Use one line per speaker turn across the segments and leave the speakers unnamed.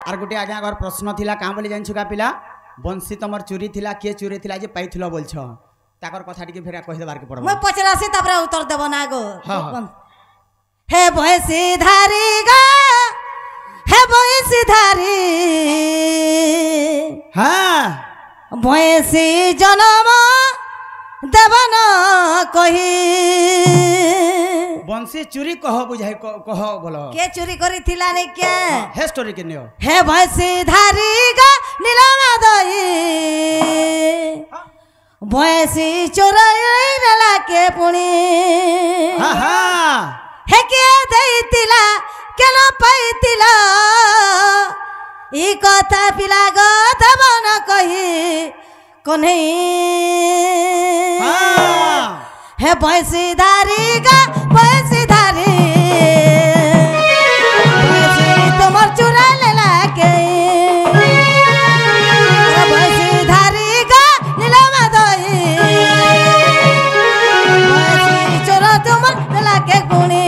Are गोटे आज्ञा घर प्रश्न थिला कहाँ बोली जानछु का पिला बंसी तमर चोरी थिला किए चोरी थिला जे पाइथिलो बोलछ ताकर कथा टिके फेरा कहि देबार के पड़बो
मैं पचरासी तापर उत्तर देब ना गो
हाँ।
हे भैंसी धारी गा हे भैंसी धारी
हाँ
भैंसी जन्म देवन कही
बंसी चोरी कह बुझाई कह बोलो
के चोरी करी थिला रे के
हे स्टोरी के नियो
हे भैंसी धारी गा नीलमा दई भैंसी चोराई नेला के पुणी
हाँ हाँ
हे के देइतिला केन पाइतिला ई कथा पिला गो देब न कही कोन्है
हाँ
हे भैंसी धारी गा भैंसी धारी भैंसी तुमर चुरा लेला के भैंसी धारी गा नीलमा दई भैंसी चोरा तुमर लेला के गुणी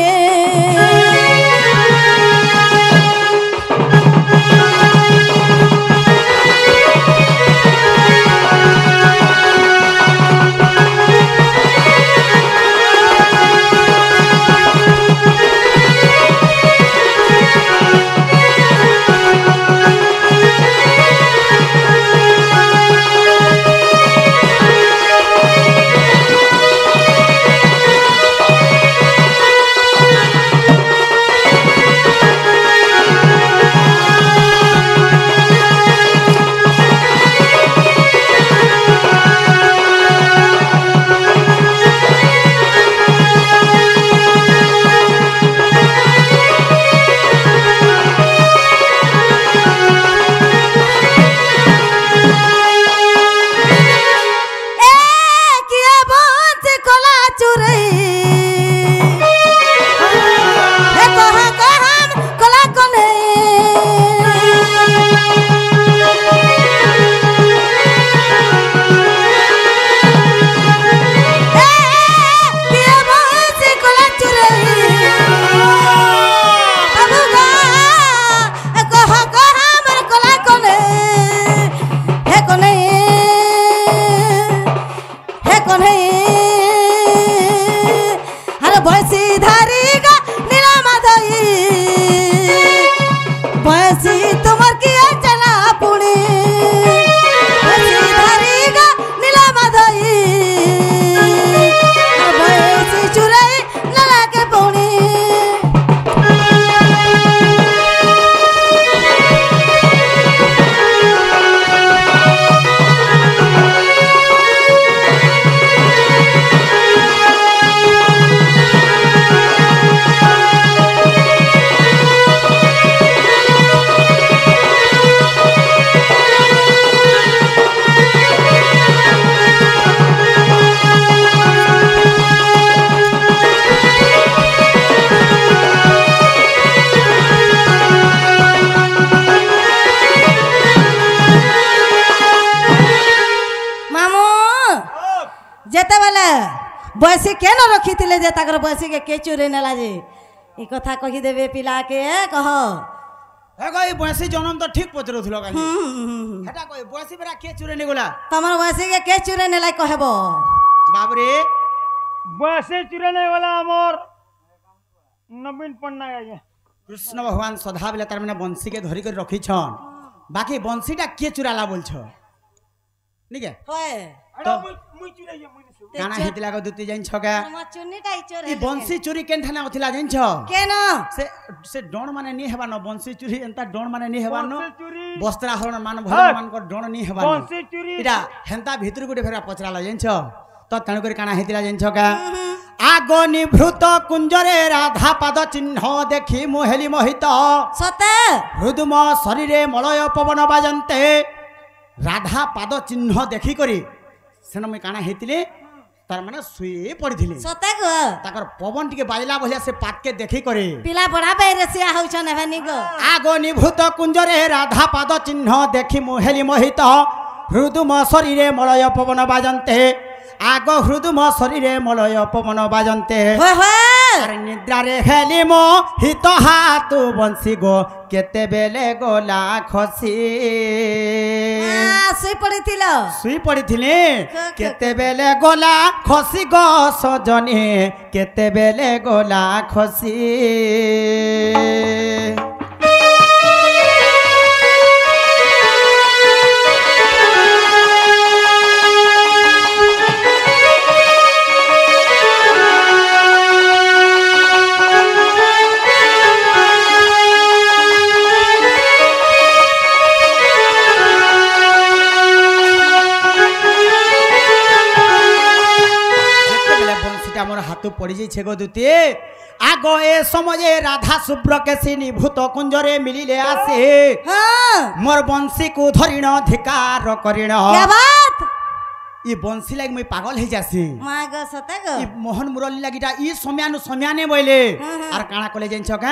बसी के न रखी थिले जे ताकर बसी के चोरे नेला जे ई कथा कहि देबे पिला के कह
हे गई बसी जन्म तो ठीक पचरो थलो काली हेटा कोई बसी बेरा के चोरे ने गोला
तमर बसी के चोरे नेला कहबो
बाप रे
बसी चोरे ने वाला हमर नवीन पन्ना आया
कृष्ण भगवान सदा बेला तार माने बंसी के धरि कर रखी छन बाकी बंसीटा के चुराला बोल छ ठीक है
होय
तो
मुई चुराइया मुई
काना हेतिला को दुती जाइन छका
हम चुन्नीटा ई चोरे
ई बंसी चोरी केन थाना होतिला जाइन छ
केन
से डोण माने नी हेबा न बंसी चोरी एंता डोण माने नी हेबा न वस्त्र हरण मान भल मान को डोण नी हेबा
बंसी चोरी
इटा हेंता भीतर गुटे फेरा पचराला जाइन छ तो तण कर काना हेतिला जाइन छका आगो निभृत कुंजरे राधा पाद चिन्ह देखि मोहेली मोहित
सते
हृदम शरीरे मलय पवन बाजन्ते राधा पाद चिन्ह देखि करी सेन मैं काना हेतिले तार माने सुई पड़िथिले
सते गो
ताकर पवन टिके बाजला भलिया से पाट के देखि करे
पिला बड़ा बेरसिया होछ ने भानी गो
आगो निभृत कुंजरे राधा पाद चिन्ह देखि मोहेली मोहित हृदम शरीरे मलय पवन बाजन्ते आगो हृदम शरीरे मलय पवन बाजन्ते
होय होय
আর নিদ্রারে হেলি মো হিত হাতু বংশী গো কেতেবেলে গোলা খসি
শুই পড়িছিল
শুই পড়িଥିଲି কেতেবেলে গোলা খসি গো সজনী কেতেবেলে গোলা খসি আমার হাত পড়ি যাইছে গো দুতি আগ এ সময়ে রাধা শুভ্র কেশী নিভূত কুঞ্জরে মিলিলে আসে মোর বংশী কু ধরিণ ধিকার করিণ ই বংশী লাগি মুই পাগল হয়ে যাসি
মা গো সতে গো
ই মোহন মুরলী লাগিটা ই সময়ানু সময়ানে বইলে আর কাଣା কলে জানছ কা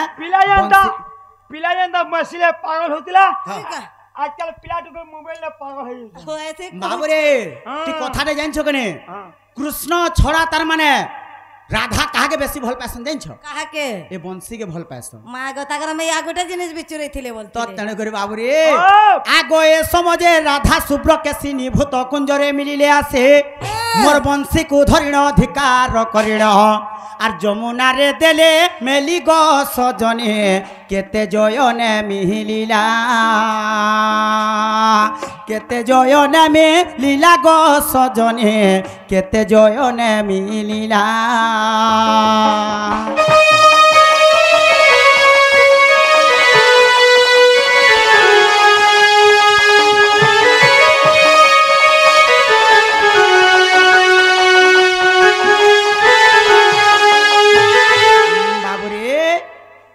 পিলা যেন্তা বসিলে পাগল হতিলা আজকাল পিলাটুকে মোবাইলে পাগল হয়ে যাচ্ছে
বাবুরে তুই কথাটা জানছ কেনে কৃষ্ণ ছড়া তার মানে রাধা কাহাকে বেশি ভাল পাইছেন জানছ
কাহাকে
এ বংশীকে ভাল পাইছেন
মা গো তাকর আমি আগোটা জিনিস বিচুরাইছিলে বলতে
তো তেনে করে বাবুরে আগ এ সমাজে রাধা শুভ্র কেশী নিভূত কুঞ্জরে মিলিলে আসে মোর বংশী কু ধরিণ ধিকার করিণ আর যমুনারে দেলে মেলি গ সজনে কেতে জয়নে মিলিলা কেতে জয়নে মিলিলা গ সজনে কেতে জয়নে মিলিলা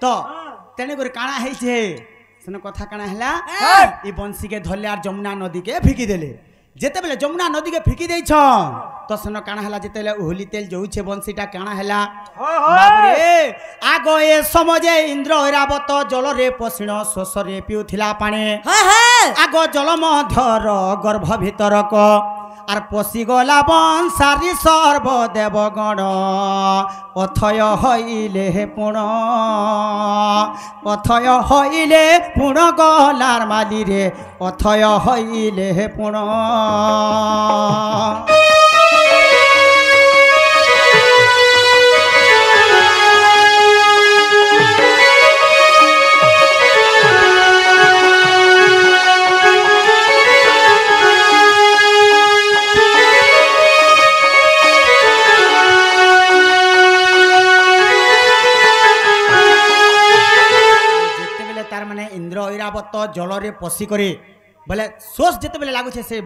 তো তেনে করে কাଣା হয়েছে সেন কথা কাଣା হেলা এই বংশীকে ধরলে আর যমুনা নদীকে ফিকি দেলে যেতেবেলে যমুনা নদীকে ফিকি দেইছ তো সেন কাଣା হেলা যেতেবেলে উহলি তেল যৌছে বংশীটা কাଣା হেলা বাবরে আগ এ সময়ে ইন্দ্র ঐরাবত জলরে পশিণ শোষরে পিউথিলা পানি আগ জল মধ্যর গর্ভ ভিতরক আর পশিগলা বংশারি সর্বদেবগণ অথয় হইলে পুণ অথয় হইলে পুণ গলার মালিরে অথয় হইলে পুণ ঐরাবত জলরে পশি করে বলে শোষ যেতেবেলে লাগুছে সে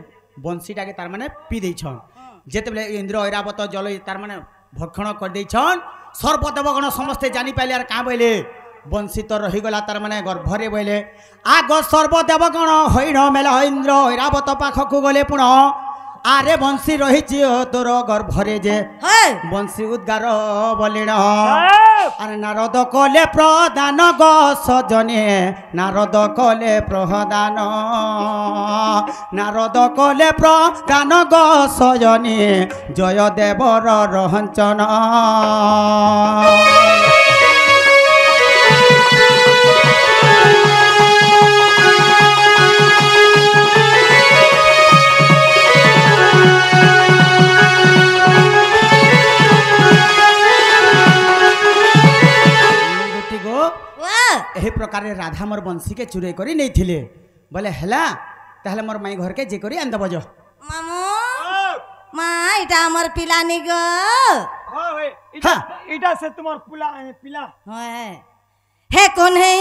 বংশীটাকে তার মানে পি দিয়েছন যেতেবেলে ইন্দ্র ঐরাবত জল তার মানে ভক্ষণ করে দিয়েছন সর্বদেবগণ সমস্তে জানি পাইলে আর কাঁ বইলে বংশী তো রহিগলা তার মানে গর্ভরে বইলে আগ সর্বদেবগণ হইণ মেলা ইন্দ্র ঐরাবত পাখকু গলে পুণ আরে বংশী রহিছি তোর গর্ভরে যে বংশী উদ্গার বলিণ আর নারদ কলে প্রদান গ সজনে নারদ কলে প্রদান নারদ কলে প্রদান গ সজনে জয় দেবর রহঞ্চন এই প্রকারে রাধা মোর বংশীকে চুরাই করে নেইছিলে বলে হেলা তাহলে মোর মাই ঘরকে যে করে আনতে বজ
মামু মা এটা আমার পিলা নি গো
এটা সে তোমার পিলা
হে কোন হে